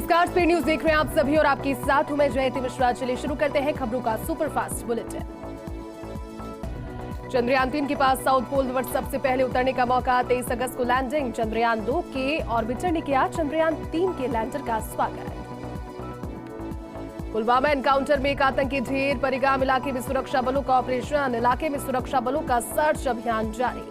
नमस्कार, speed news देख रहे हैं आप सभी और आपके साथ हूं मैं जयंती मिश्रा। चलिए शुरू करते हैं खबरों का सुपरफास्ट बुलेटिन। चंद्रयान 3 के पास साउथ पोल पर सबसे पहले उतरने का मौका। 23 अगस्त को लैंडिंग। चंद्रयान 2 के ऑर्बिटर ने किया चंद्रयान 3 के लैंडर का स्वागत। पुलवामा एनकाउंटर में एक आतंकी ढेर। परिगाम इलाके में सुरक्षा बलों का ऑपरेशन। इलाके में सुरक्षा बलों का सर्च अभियान जारी।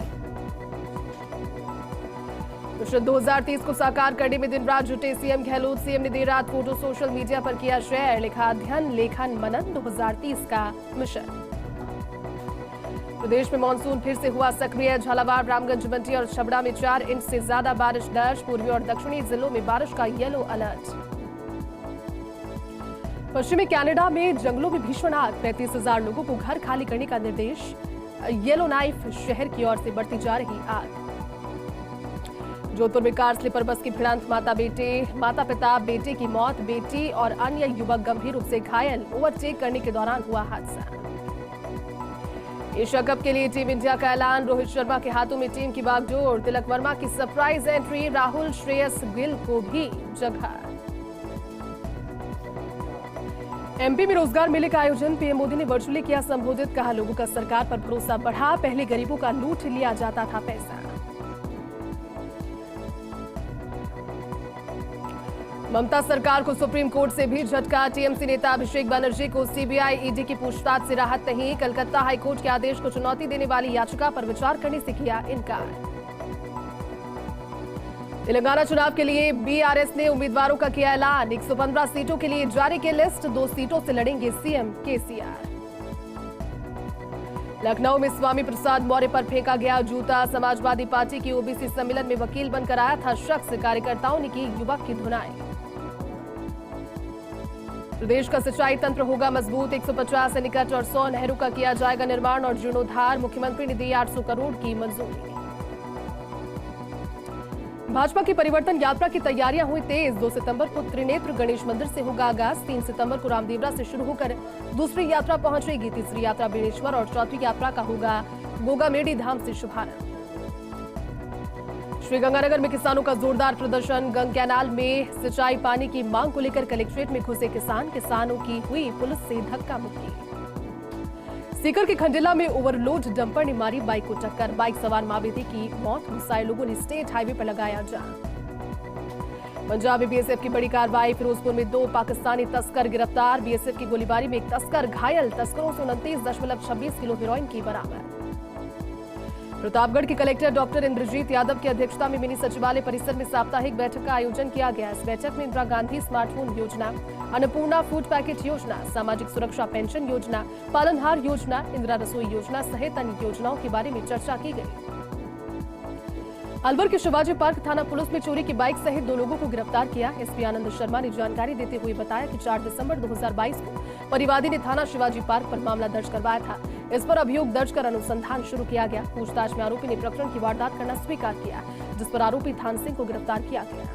मिशन 2030 को साकार करने में दिन रात जुटे सीएम गहलोत। सीएम ने देर रात फोटो सोशल मीडिया पर किया शेयर। लिखा, अध्ययन लेखन मनन 2030 का मिशन। प्रदेश में मानसून फिर से हुआ सक्रिय। झालावाड़, रामगंज, मंडी और छबड़ा में 4 इंच से ज्यादा बारिश दर्ज। पूर्वी और दक्षिणी जिलों में बारिश का येलो अलर्ट। पश्चिमी कनाडा में जंगलों में भीषण आग। 35,000 लोगों को घर खाली करने का निर्देश। येलो नाइफ शहर की ओर से बढ़ती जा रही आग। जोधपुर में कार स्लीपर बस की भिड़ंत। माता पिता बेटे की मौत। बेटी और अन्य युवक गंभीर रूप से घायल। ओवरटेक करने के दौरान हुआ हादसा। एशिया कप के लिए टीम इंडिया का ऐलान। रोहित शर्मा के हाथों में टीम की बागडोर। तिलक वर्मा की सरप्राइज एंट्री। राहुल, श्रेयस गिल को भी जगह। एमपी में रोजगार मेले का आयोजन। पीएम मोदी ने वर्चुअली किया संबोधित। कहा, लोगों का सरकार पर भरोसा बढ़ा। पहले गरीबों का लूट लिया जाता था पैसा। ममता सरकार को सुप्रीम कोर्ट से भी झटका। टीएमसी नेता अभिषेक बनर्जी को सीबीआई ईडी की पूछताछ से राहत नहीं। कलकत्ता हाईकोर्ट के आदेश को चुनौती देने वाली याचिका पर विचार करने से किया इनकार। तेलंगाना चुनाव के लिए बीआरएस ने उम्मीदवारों का किया ऐलान। 115 सीटों के लिए जारी की लिस्ट। 2 सीटों से लड़ेंगे सीएम केसीआर। लखनऊ में स्वामी प्रसाद मौर्य पर फेंका गया जूता। समाजवादी पार्टी की ओबीसी सम्मेलन में वकील बनकर आया था शख्स। कार्यकर्ताओं ने की युवक की धुनाई। प्रदेश का सिंचाई तंत्र होगा मजबूत। 150 एनीकट और 100 नहरों का किया जाएगा निर्माण और जीर्णोद्धार। मुख्यमंत्री ने दी 800 करोड़ की मंजूरी। भाजपा की परिवर्तन यात्रा की तैयारियां हुई तेज। 2 सितंबर को त्रिनेत्र गणेश मंदिर से होगा आगाज। 3 सितंबर को रामदेवरा से शुरू होकर दूसरी यात्रा पहुंचेगी। तीसरी यात्रा बेणेश्वर और चौथी यात्रा का होगा गोगामेडी धाम से शुभारंभ। श्रीगंगानगर में किसानों का जोरदार प्रदर्शन। गंग कैनाल में सिंचाई पानी की मांग को लेकर कलेक्ट्रेट में घुसे किसान। किसानों की हुई पुलिस से धक्का मुक्की। सीकर के खंडेला में ओवरलोड डंपर ने मारी बाइक को टक्कर। बाइक सवार मावेदी की मौत। गुस्साए लोगों ने स्टेट हाईवे पर लगाया जाम। पंजाब में बीएसएफ की बड़ी कार्रवाई। फिरोजपुर में 2 पाकिस्तानी तस्कर गिरफ्तार। बीएसएफ की गोलीबारी में एक तस्कर घायल। तस्करों से 29.26 किलो हेरोइन की बरामद। प्रतापगढ़ के कलेक्टर डॉक्टर इंद्रजीत यादव की अध्यक्षता में मिनी सचिवालय परिसर में साप्ताहिक बैठक का आयोजन किया गया। इस बैठक में इंदिरा गांधी स्मार्टफोन योजना, अन्नपूर्णा फूड पैकेट योजना, सामाजिक सुरक्षा पेंशन योजना, पालनहार योजना, इंदिरा रसोई योजना सहित अन्य योजनाओं के बारे में चर्चा की गई। अलवर के शिवाजी पार्क थाना पुलिस में चोरी की बाइक सहित 2 लोगों को गिरफ्तार किया। एसपी आनंद शर्मा ने जानकारी देते हुए बताया कि 4 दिसंबर 2022 को परिवादी ने थाना शिवाजी पार्क पर मामला दर्ज करवाया था। इस पर अभियोग दर्ज कर अनुसंधान शुरू किया गया। पूछताछ में आरोपी ने प्रकरण की वारदात करना स्वीकार किया, जिस पर आरोपी थान सिंह को गिरफ्तार किया गया।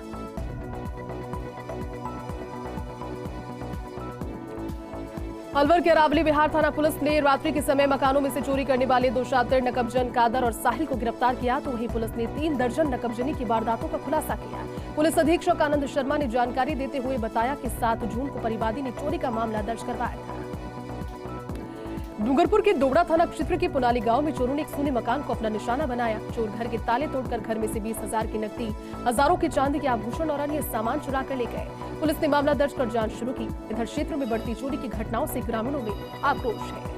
अलवर के अरावली विहार थाना पुलिस ने रात्रि के समय मकानों में से चोरी करने वाले 2 शातिर नकबजन कादर और साहिल को गिरफ्तार किया। तो वहीं पुलिस ने 3 दर्जन नकबजनी की वारदातों का खुलासा किया। पुलिस अधीक्षक आनंद शर्मा ने जानकारी देते हुए बताया कि 7 जून को परिवादी ने चोरी का मामला दर्ज करवाया था। डूंगरपुर के दोबड़ा थाना क्षेत्र के पुनाली गांव में चोरों ने एक सूने मकान को अपना निशाना बनाया। चोर घर के ताले तोड़कर घर में से 20,000 की नकदी, हजारों के चांदी के आभूषण और अन्य सामान चुरा कर ले गए। पुलिस ने मामला दर्ज कर जांच शुरू की। इधर क्षेत्र में बढ़ती चोरी की घटनाओं से ग्रामीणों में आक्रोश है।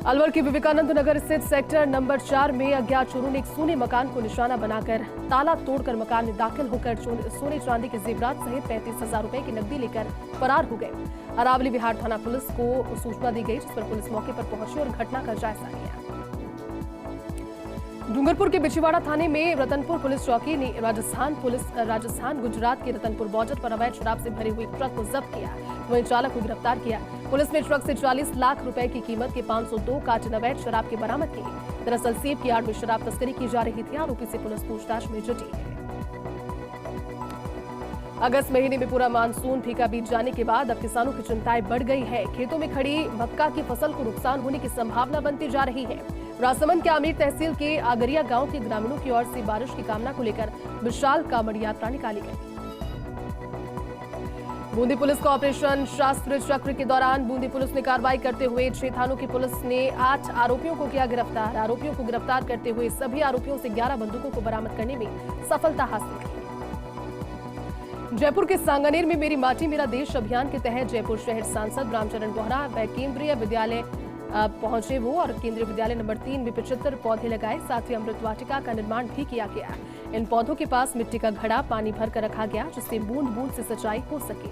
अलवर के विवेकानंद नगर स्थित सेक्टर नंबर 4 में अज्ञात चोरों ने एक सोने मकान को निशाना बनाकर ताला तोड़कर मकान में दाखिल होकर सोने चांदी के जेवरात सहित 35,000 रुपए की नकदी लेकर फरार हो गए। अरावली विहार थाना पुलिस को सूचना दी गई, जिस पर पुलिस मौके पर पहुंची और घटना का जायजा लिया। डूंगरपुर के बिछीवाड़ा थाने में रतनपुर पुलिस चौकी ने राजस्थान गुजरात के रतनपुर बॉर्डर पर अवैध शराब से भरी हुई ट्रक को जब्त किया। वहीं चालक को गिरफ्तार किया। पुलिस ने ट्रक से 40 लाख रुपए की कीमत के 502 कार्टन अवैध शराब के बरामद की। दरअसल सेब की आड़ में शराब तस्करी की जा रही थी। आरोपी से पुलिस पूछताछ में जुटी है। अगस्त महीने में पूरा मानसून फीका बीत जाने के बाद अब किसानों की चिंताएं बढ़ गई है। खेतों में खड़ी मक्का की फसल को नुकसान होने की संभावना बनती जा रही है। राजसमंद के आमेर तहसील के आगरिया गांव के ग्रामीणों की ओर से बारिश की कामना को लेकर विशाल कांवड़ यात्रा निकाली गई। बूंदी पुलिस का ऑपरेशन शास्त्र चक्र के दौरान बूंदी पुलिस ने कार्रवाई करते हुए 6 थानों की पुलिस ने 8 आरोपियों को किया गिरफ्तार। आरोपियों को गिरफ्तार करते हुए सभी आरोपियों से 11 बंदूकों को बरामद करने में सफलता हासिल की। जयपुर के सांगानेर में मेरी माटी मेरा देश अभियान के तहत जयपुर शहर सांसद रामचरण बोहरा व केंद्रीय विद्यालय पहुंचे वो और केंद्रीय विद्यालय नंबर 3 में 75 पौधे लगाए। साथ ही अमृत वाटिका का निर्माण भी किया गया। इन पौधों के पास मिट्टी का घड़ा पानी भरकर रखा गया जिससे बूंद बूंद से सिंचाई हो सके।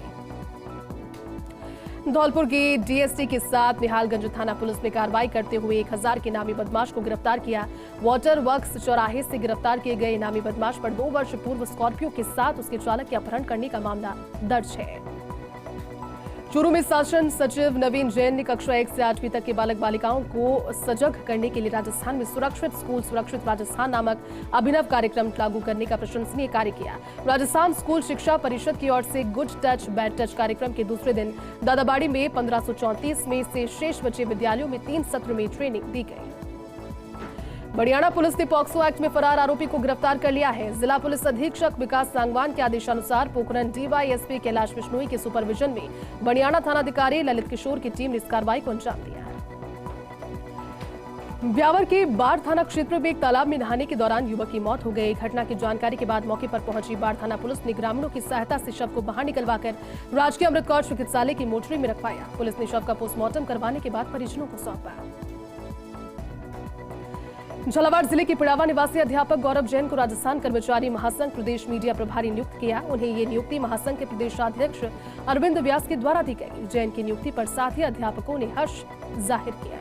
धौलपुर की डीएसटी के साथ निहालगंज थाना पुलिस ने कार्रवाई करते हुए 1000 के इनामी बदमाश को गिरफ्तार किया। वाटर वर्क्स चौराहे से गिरफ्तार किए गए इनामी बदमाश पर 2 वर्ष पूर्व स्कॉर्पियो के साथ उसके चालक के अपहरण करने का मामला दर्ज है। चूरू में शासन सचिव नवीन जैन ने कक्षा 1 से 8वीं तक के बालक बालिकाओं को सजग करने के लिए राजस्थान में सुरक्षित स्कूल सुरक्षित राजस्थान नामक अभिनव कार्यक्रम लागू करने का प्रशंसनीय कार्य किया। राजस्थान स्कूल शिक्षा परिषद की ओर से गुड टच बैड टच कार्यक्रम के दूसरे दिन दादाबाड़ी में 1534 में से शेष बचे विद्यालयों में 3 सत्र में ट्रेनिंग दी गई। बड़ियाना पुलिस ने पॉक्सो एक्ट में फरार आरोपी को गिरफ्तार कर लिया है। जिला पुलिस अधीक्षक विकास सांगवान के आदेशानुसार पोखरण डीवाईएसपी कैलाश बिश्नोई के सुपरविजन में बड़ियाना थानाधिकारी ललित किशोर की टीम ने इस कार्रवाई को अंजाम दिया। ब्यावर के बाढ़ थाना क्षेत्र में एक तालाब में नहाने के दौरान युवक की मौत हो गई। घटना की जानकारी के बाद मौके पर पहुंची बाढ़ थाना पुलिस ने ग्रामीणों की सहायता से शव को बाहर निकलवाकर राजकीय अमृत कौर चिकित्सालय की मोर्चरी में रखवाया। पुलिस ने शव का पोस्टमार्टम करवाने के बाद परिजनों को सौंपा। झालावाड़ जिले के पिड़ावा निवासी अध्यापक गौरव जैन को राजस्थान कर्मचारी महासंघ प्रदेश मीडिया प्रभारी नियुक्त किया। उन्हें ये नियुक्ति महासंघ के प्रदेशाध्यक्ष अरविंद व्यास के द्वारा दी गई। जैन की नियुक्ति पर साथी अध्यापकों ने हर्ष जाहिर किया।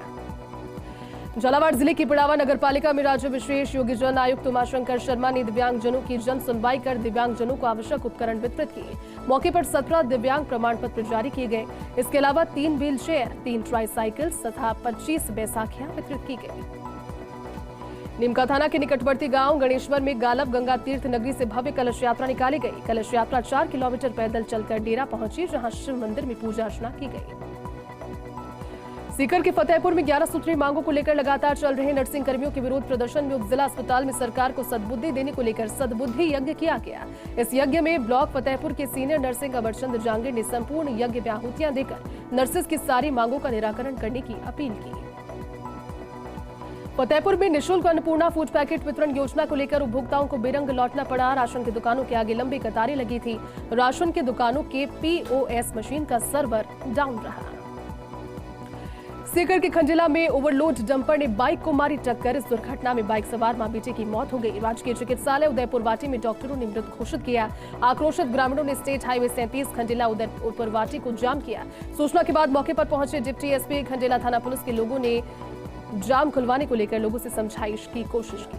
झालावाड़ जिले की पिड़ावा नगरपालिका में राज्य विशेष योग्यजन आयुक्त उमाशंकर शर्मा ने दिव्यांगजनों की जन सुनवाई कर दिव्यांगजनों को आवश्यक उपकरण वितरित किए। मौके पर 17 दिव्यांग प्रमाण पत्र जारी किए गए। इसके अलावा 3 व्हील चेयर 3 ट्राईसाइकिल्स तथा 25 बैसाखियां वितरित की गई। नीमका थाना के निकटवर्ती गांव गणेश्वर में गालब गंगा तीर्थ नगरी से भव्य कलश यात्रा निकाली गई। कलश यात्रा 4 किलोमीटर पैदल चलकर डेरा पहुंची जहां शिव मंदिर में पूजा अर्चना की गई। सीकर के फतेहपुर में 11 सूत्रीय मांगों को लेकर लगातार चल रहे नर्सिंग कर्मियों के विरोध प्रदर्शन में उप जिला अस्पताल में सरकार को सद्बुद्धि देने को लेकर सद्बुद्धि यज्ञ किया गया। इस यज्ञ में ब्लॉक फतेहपुर के सीनियर नर्सिंग अमरचंद जांगीर ने संपूर्ण यज्ञ में आहुतियां देकर नर्सेज की सारी मांगों का निराकरण करने की अपील की। फतेहपुर में निःशुल्क अन्नपूर्णा फूड पैकेट वितरण योजना को लेकर उपभोक्ताओं को बेरंग लौटना पड़ा। राशन की दुकानों के आगे लंबी कतारें लगी थी। राशन की दुकानों के पीओएस मशीन का सर्वर डाउन रहा। सीकर के खंडेला में ओवरलोड डंपर ने बाइक को मारी टक्कर। इस दुर्घटना में बाइक सवार मां बेटे की मौत हो गई। राजकीय चिकित्सालय उदयपुरवाटी में डॉक्टरों ने मृत घोषित किया। आक्रोशित ग्रामीणों ने स्टेट हाईवे 37 खंडेला उदयपुरवाटी को जाम किया। सूचना के बाद मौके पर पहुंचे डिप्टी एसपी खंडेला थाना पुलिस के लोगों ने जाम खुलवाने को लेकर लोगों से समझाइश की कोशिश की।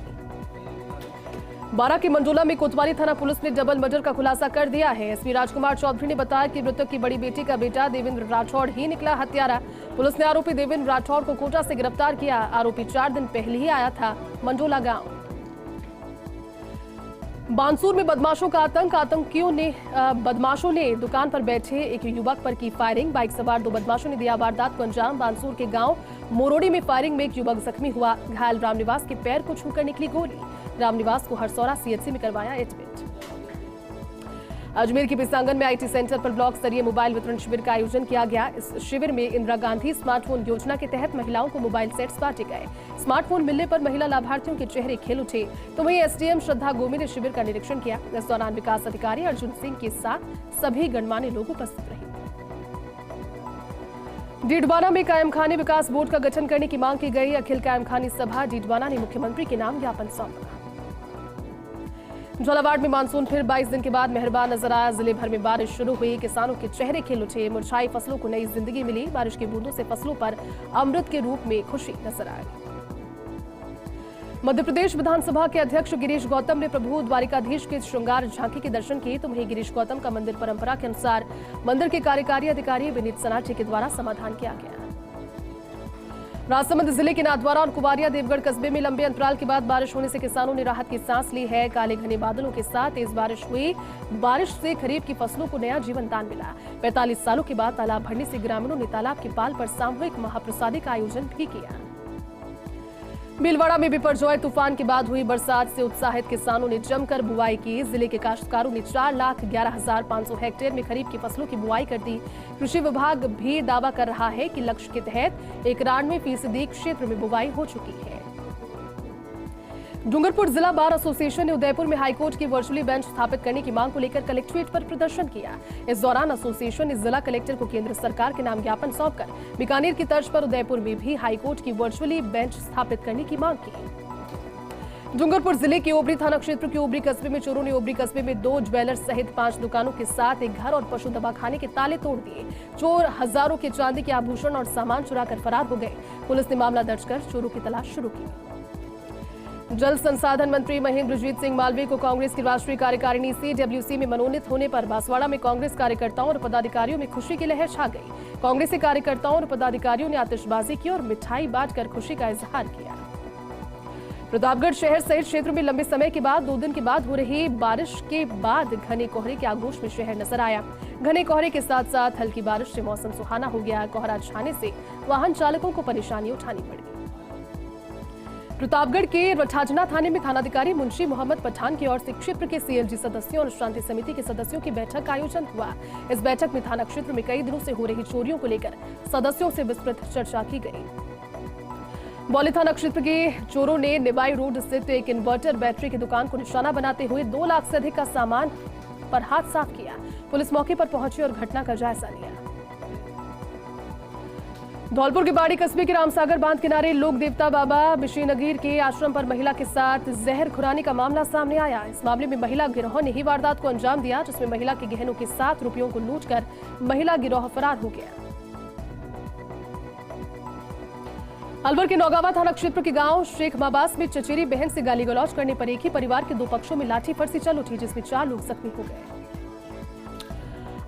बारा के मंडोला में कोतवाली थाना पुलिस ने डबल मर्डर का खुलासा कर दिया है। एसपी राजकुमार चौधरी ने बताया कि मृतक की बड़ी बेटी का बेटा देवेंद्र राठौड़ ही निकला हत्यारा। पुलिस ने आरोपी देवेंद्र राठौड़ को कोटा से गिरफ्तार किया। आरोपी 4 दिन पहले ही आया था मंडोला गांव। बानसूर में बदमाशों का आतंक। बदमाशों ने दुकान पर बैठे एक युवक पर की फायरिंग। बाइक सवार 2 बदमाशों ने दिया वारदात को अंजाम। बानसूर के गांव मोरोड़ी में फायरिंग में एक युवक जख्मी हुआ। घायल रामनिवास के पैर को छूकर निकली गोली। रामनिवास को हरसौरा सीएचसी में करवाया एडमिट। अजमेर के पिसांगन में आईटी सेंटर पर ब्लॉक स्तरीय मोबाइल वितरण शिविर का आयोजन किया गया। इस शिविर में इंदिरा गांधी स्मार्टफोन योजना के तहत महिलाओं को मोबाइल सेट्स बांटे गए। स्मार्टफोन मिलने पर महिला लाभार्थियों के चेहरे खिल उठे। तो वहीं एसडीएम श्रद्धा गोमी ने शिविर का निरीक्षण किया। इस दौरान विकास अधिकारी अर्जुन सिंह के साथ सभी गणमान्य लोग उपस्थित रहे। डीडवाना में कायमखाने विकास बोर्ड का गठन करने की मांग की गई। अखिल कायमखानी सभा डीडवाना ने मुख्यमंत्री के नाम ज्ञापन सौंपा। झालावाड़ में मानसून फिर 22 दिन के बाद मेहरबान नजर आया। जिले भर में बारिश शुरू हुई। किसानों के चेहरे खिल उठे। मुरझाई फसलों को नई जिंदगी मिली। बारिश की बूंदों से फसलों पर अमृत के रूप में खुशी नजर आई। मध्य प्रदेश विधानसभा के अध्यक्ष गिरीश गौतम ने प्रभु द्वारिकाधीश के श्रृंगार झांकी के दर्शन किए। तो वहीं गिरीश गौतम का मंदिर परंपरा के अनुसार मंदिर के कार्यकारी अधिकारी विनीत सनाठी के द्वारा समाधान किया गया। राजसमंद जिले के नाथद्वारा और कुवारिया देवगढ़ कस्बे में लंबे अंतराल के बाद बारिश होने से किसानों ने राहत की सांस ली है। काले घने बादलों के साथ तेज बारिश हुई। बारिश से खरीफ की फसलों को नया जीवन दान मिला। 45 सालों के बाद तालाब भरने से ग्रामीणों ने तालाब की पाल पर सामूहिक महाप्रसादी का आयोजन भी किया। भीलवाड़ा में बिपरजॉय तूफान के बाद हुई बरसात से उत्साहित किसानों ने जमकर बुआई की। जिले के काश्तकारों ने 4,11,500 हेक्टेयर में खरीफ की फसलों की बुआई कर दी। कृषि विभाग भी दावा कर रहा है कि लक्ष्य के तहत 91% क्षेत्र में बुआई हो चुकी है। डूंगरपुर जिला बार एसोसिएशन ने उदयपुर में हाईकोर्ट की वर्चुअली बेंच स्थापित करने की मांग को लेकर कलेक्ट्रेट पर प्रदर्शन किया। इस दौरान एसोसिएशन ने जिला कलेक्टर को केंद्र सरकार के नाम ज्ञापन सौंपकर बीकानेर की तर्ज पर उदयपुर में भी हाईकोर्ट की वर्चुअली बेंच स्थापित करने की मांग की। डूंगरपुर जिले के ओबरी थाना क्षेत्र के ओबरी कस्बे में चोरों ने ओबरी कस्बे में 2 ज्वेलर्स सहित 5 दुकानों के साथ एक घर और पशु दवाखाने के ताले तोड़ दिए। चोर हजारों के चांदी के आभूषण और सामान चुराकर फरार हो गए। पुलिस ने मामला दर्ज कर चोरों की तलाश शुरू की। जल संसाधन मंत्री महेंद्रजीत सिंह मालवीय को कांग्रेस की राष्ट्रीय कार्यकारिणी CWC में मनोनीत होने पर बांसवाड़ा में कांग्रेस कार्यकर्ताओं और पदाधिकारियों में खुशी की लहर छा गई। कांग्रेसी कार्यकर्ताओं और पदाधिकारियों ने आतिशबाजी की और मिठाई बांटकर खुशी का इजहार किया। प्रतापगढ़ शहर सहित क्षेत्र में लंबे समय के बाद 2 दिन के बाद हो रही बारिश के बाद घने कोहरे के आगोश में शहर नजर आया। घने कोहरे के साथ साथ हल्की बारिश से मौसम सुहाना हो गया। कोहरा छाने से वाहन चालकों को परेशानी उठानी पड़ी। प्रतापगढ़ के रठाजना थाने में थानाधिकारी मुंशी मोहम्मद पठान की ओर से क्षेत्र के CLG सदस्यों और शांति समिति के सदस्यों की बैठक का आयोजन हुआ। इस बैठक में थाना क्षेत्र में कई दिनों से हो रही चोरियों को लेकर सदस्यों से विस्तृत चर्चा की गई। बौली थाना क्षेत्र के चोरों ने निबाई रोड स्थित एक इन्वर्टर बैटरी की दुकान को निशाना बनाते हुए 2 लाख से अधिक का सामान पर हाथ साफ किया। पुलिस मौके पर पहुंची और घटना का जायजा लिया। धौलपुर के बाड़ी कस्बे के रामसागर बांध किनारे लोक देवता बाबा बिशीनगीर के आश्रम पर महिला के साथ जहर खुरानी का मामला सामने आया। इस मामले में महिला गिरोह ने ही वारदात को अंजाम दिया, जिसमें महिला के गहनों के साथ रुपयों को लूटकर महिला गिरोह फरार हो गया। अलवर के नौगावा थाना क्षेत्र के गांव शेख माबास में चचेरी बहन से गाली गलौज करने पर एक ही परिवार के 2 पक्षों में लाठी फरसी चल उठी, जिसमें 4 लोग जख्मी हो गए।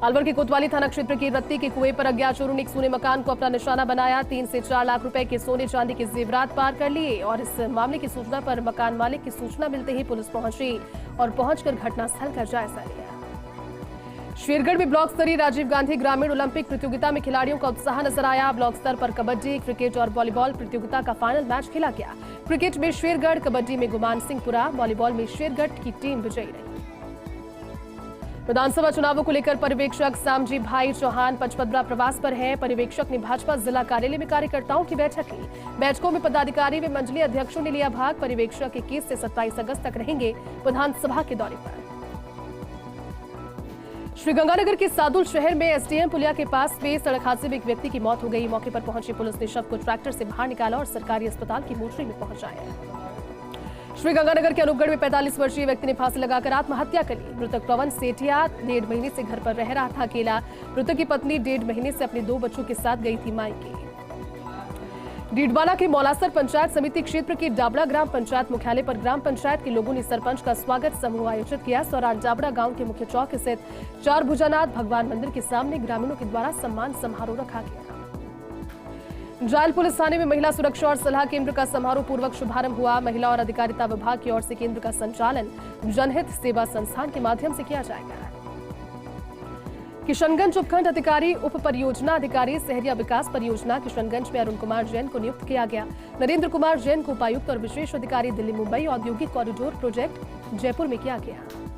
अलवर के कोतवाली थाना क्षेत्र की रत्ती के कुएं पर अज्ञात चोरों ने एक सोने मकान को अपना निशाना बनाया। 3 से 4 लाख रुपए के सोने चांदी के जेवरात पार कर लिए और इस मामले की सूचना पर मकान मालिक की सूचना मिलते ही पुलिस पहुंची और पहुंचकर घटनास्थल का जायजा लिया। शेरगढ़ में ब्लॉक स्तरीय राजीव गांधी ग्रामीण ओलंपिक प्रतियोगिता में खिलाड़ियों का उत्साह नजर आया। ब्लॉक स्तर पर कबड्डी, क्रिकेट और वॉलीबॉल प्रतियोगिता का फाइनल मैच खेला गया। क्रिकेट में शेरगढ़, कबड्डी में गुमान सिंहपुरा, वॉलीबॉल में शेरगढ़ की टीम विजयी रही। विधानसभा चुनावों को लेकर पर्यवेक्षक सामजी भाई चौहान पचपदरा प्रवास पर हैं। पर्यवेक्षक ने भाजपा जिला कार्यालय में कार्यकर्ताओं की बैठक ली। बैठकों में पदाधिकारी व मंडलीय अध्यक्षों ने लिया भाग। पर्यवेक्षक 21 से 27 अगस्त तक रहेंगे विधानसभा के दौरे पर। श्रीगंगानगर के सादुल शहर में SDM पुलिया के पास में सड़क हादसे में एक व्यक्ति की मौत हो गई। मौके पर पहुंची पुलिस ने शव को ट्रैक्टर से बाहर निकाला और सरकारी अस्पताल की मोर्चरी में पहुंचाया। श्रीगंगानगर के अनूपगढ़ में 45 वर्षीय व्यक्ति ने फांसी लगाकर आत्महत्या कर ली। मृतक पवन सेठिया 1.5 महीने से घर पर रह रहा था अकेला। मृतक की पत्नी 1.5 महीने से अपने 2 बच्चों के साथ गई थी मायके। डीडवाना के मौलासर पंचायत समिति क्षेत्र के डाबड़ा ग्राम पंचायत मुख्यालय पर ग्राम पंचायत के लोगों ने सरपंच का स्वागत समूह आयोजित किया। इस दौरान डाबड़ा गांव के मुख्य चौक स्थित 4 भुजानाथ भगवान मंदिर के सामने ग्रामीणों के द्वारा सम्मान समारोह रखा गया। जायल पुलिस थाने में महिला सुरक्षा और सलाह केंद्र का समारोह पूर्वक शुभारंभ हुआ। महिला और अधिकारिता विभाग की ओर से केंद्र का संचालन जनहित सेवा संस्थान के माध्यम से किया जाएगा। किशनगंज उपखंड अधिकारी उप परियोजना अधिकारी सहरिया विकास परियोजना किशनगंज में अरुण कुमार जैन को नियुक्त किया गया। नरेंद्र कुमार जैन को उपायुक्त और विशेष अधिकारी दिल्ली मुंबई औद्योगिक कॉरिडोर प्रोजेक्ट जयपुर में किया गया।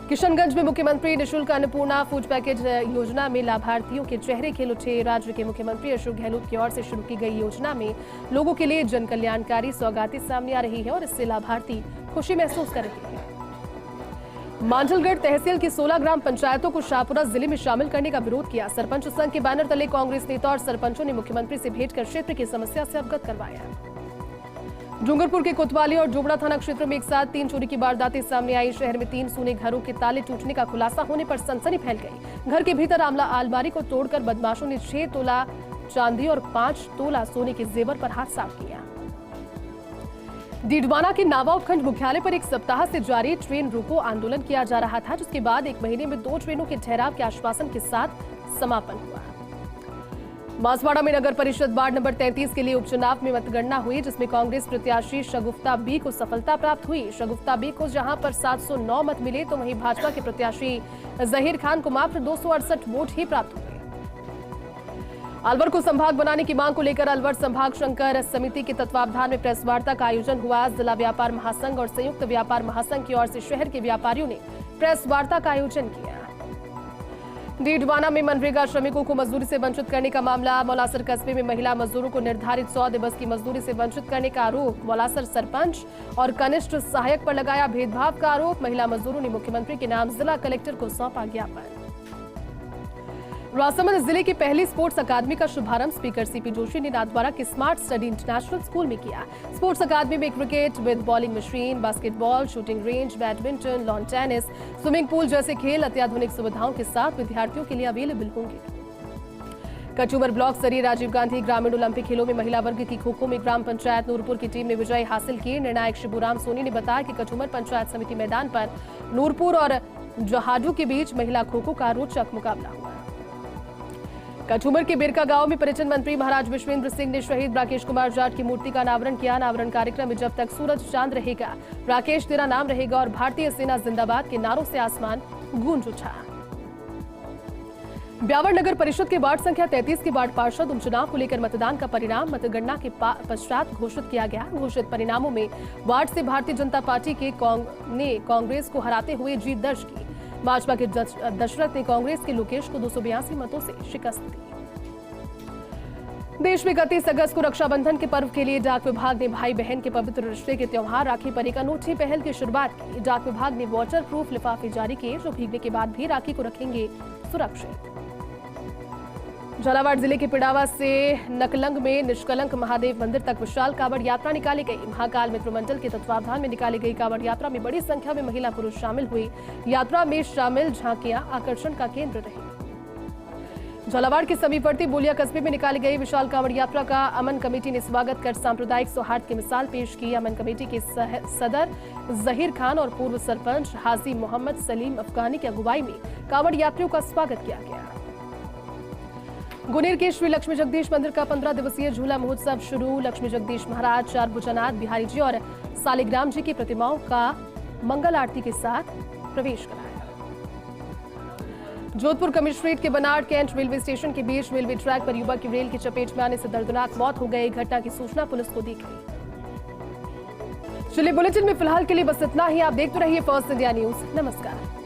किशनगंज में मुख्यमंत्री निःशुल्क अन्नपूर्णा फूड पैकेज योजना में लाभार्थियों के चेहरे खिल उठे। राज्य के मुख्यमंत्री अशोक गहलोत की ओर से शुरू की गई योजना में लोगों के लिए जन कल्याणकारी सौगातें सामने आ रही है और इससे लाभार्थी खुशी महसूस कर रहे हैं। मांडलगढ़ तहसील की 16 ग्राम पंचायतों को शाहपुरा जिले में शामिल करने का विरोध किया। सरपंच संघ के बैनर तले कांग्रेस नेता और सरपंचों ने मुख्यमंत्री से भेंट कर क्षेत्र की समस्या से अवगत करवाया। डूंगरपुर के कोतवाली और जोबड़ा थाना क्षेत्र में एक साथ 3 चोरी की वारदातें सामने आई। शहर में 3 सोने घरों के ताले टूटने का खुलासा होने पर सनसनी फैल गई। घर के भीतर अलमारी को तोड़कर बदमाशों ने 6 तोला चांदी और 5 तोला सोने के जेवर पर हाथ साफ किया। डीडवाना के नावा उपखंड मुख्यालय पर एक सप्ताह से जारी ट्रेन रोको आंदोलन किया जा रहा था, जिसके बाद 1 महीने में 2 ट्रेनों के ठहराव के आश्वासन के साथ समापन हुआ। बांसवाड़ा में नगर परिषद वार्ड नंबर 33 के लिए उपचुनाव में मतगणना हुई, जिसमें कांग्रेस प्रत्याशी शगुफ्ता बी को सफलता प्राप्त हुई। शगुफ्ता बी को जहां पर 709 मत मिले तो वहीं भाजपा के प्रत्याशी जहीर खान को मात्र 268 वोट ही प्राप्त हुए। अलवर को संभाग बनाने की मांग को लेकर अलवर संभाग शंकर समिति के तत्वावधान में प्रेस वार्ता का आयोजन हुआ। जिला व्यापार महासंघ और संयुक्त व्यापार महासंघ की ओर से शहर के व्यापारियों ने प्रेस वार्ता का आयोजन किया। डीडवाना में मनरेगा श्रमिकों को मजदूरी से वंचित करने का मामला। मौलासर कस्बे में महिला मजदूरों को निर्धारित 100 दिवस की मजदूरी से वंचित करने का आरोप। मौलासर सरपंच और कनिष्ठ सहायक पर लगाया भेदभाव का आरोप। महिला मजदूरों ने मुख्यमंत्री के नाम जिला कलेक्टर को सौंपा ज्ञापन। राजसमंद जिले की पहली स्पोर्ट्स अकादमी का शुभारंभ स्पीकर सीपी जोशी ने नाथद्वारा के स्मार्ट स्टडी इंटरनेशनल स्कूल में किया। स्पोर्ट्स अकादमी में cricket with bowling machine, basketball, shooting range, badminton, lawn tennis, swimming pool जैसे खेल अत्याधुनिक सुविधाओं के साथ विद्यार्थियों के लिए अवेलेबल होंगे। कचूमर ब्लॉक स्तरीय राजीव गांधी ग्रामीण ओलंपिक खेलों में महिला वर्ग की खो-खो में ग्राम पंचायत नूरपुर की टीम ने विजय हासिल की। निर्णायक शिबूराम सोनी ने बताया कि कचूमर पंचायत समिति मैदान पर नूरपुर और जहाडू के बीच महिला खो-खो का रोचक मुकाबला हुआ। कचूमर के बिरका गांव में पर्यटन मंत्री महाराज विश्वेंद्र सिंह ने शहीद राकेश कुमार जाट की मूर्ति का अनावरण किया। अनावरण कार्यक्रम में जब तक सूरज चांद रहेगा, राकेश तेरा नाम रहेगा और भारतीय सेना जिंदाबाद के नारों से आसमान गूंज उठा। ब्यावर नगर परिषद के वार्ड संख्या 33 के वार्ड पार्षद उपचुनाव को लेकर मतदान का परिणाम मतगणना के पश्चात घोषित किया गया। घोषित परिणामों में वार्ड से भारतीय जनता पार्टी के ने कांग्रेस को हराते हुए जीत दर्ज की। भाजपा के दशरथ ने कांग्रेस के लोकेश को 282 मतों से शिकस्त दी। देश में 31 अगस्त को रक्षाबंधन के पर्व के लिए डाक विभाग ने भाई बहन के पवित्र रिश्ते के त्योहार राखी पर एक अनूठी पहल की शुरुआत की। डाक विभाग ने वाटर प्रूफ लिफाफे जारी किए जो भीगने के बाद भी राखी को रखेंगे सुरक्षित। झालावाड़ जिले के पिड़ावा से नकलंग में निष्कलंक महादेव मंदिर तक विशाल कांवड़ यात्रा निकाली गई। महाकाल मित्र मंडल के तत्वावधान में निकाली गई कांवड़ यात्रा में बड़ी संख्या में महिला पुरुष शामिल हुए। यात्रा में शामिल झांकियां आकर्षण का केंद्र रही। झालावाड़ के समीपवर्ती बोलिया कस्बे में निकाली गई विशाल कांवड़ यात्रा का अमन कमेटी ने स्वागत कर सांप्रदायिक सौहार्द की मिसाल पेश की। अमन कमेटी के सदर जहीर खान और पूर्व सरपंच हाजी मोहम्मद सलीम अफगानी की अगुवाई में कांवड़ यात्रियों का स्वागत किया गया। गुनेर के श्री लक्ष्मी जगदीश मंदिर का 15 दिवसीय झूला महोत्सव शुरू। लक्ष्मी जगदीश महाराज, चार भुजनाथ बिहारी जी और सालिग्राम जी की प्रतिमाओं का मंगल आरती के साथ प्रवेश कराया। जोधपुर कमिश्नरेट के बनाड़ कैंट रेलवे स्टेशन के बीच रेलवे ट्रैक पर युवक की रेल की चपेट में आने से दर्दनाक मौत हो गई। घटना की सूचना पुलिस को दी गई। चलिए बुलेटिन में फिलहाल के लिए बस इतना ही। आप देखते रहिए फर्स्ट इंडिया न्यूज। नमस्कार।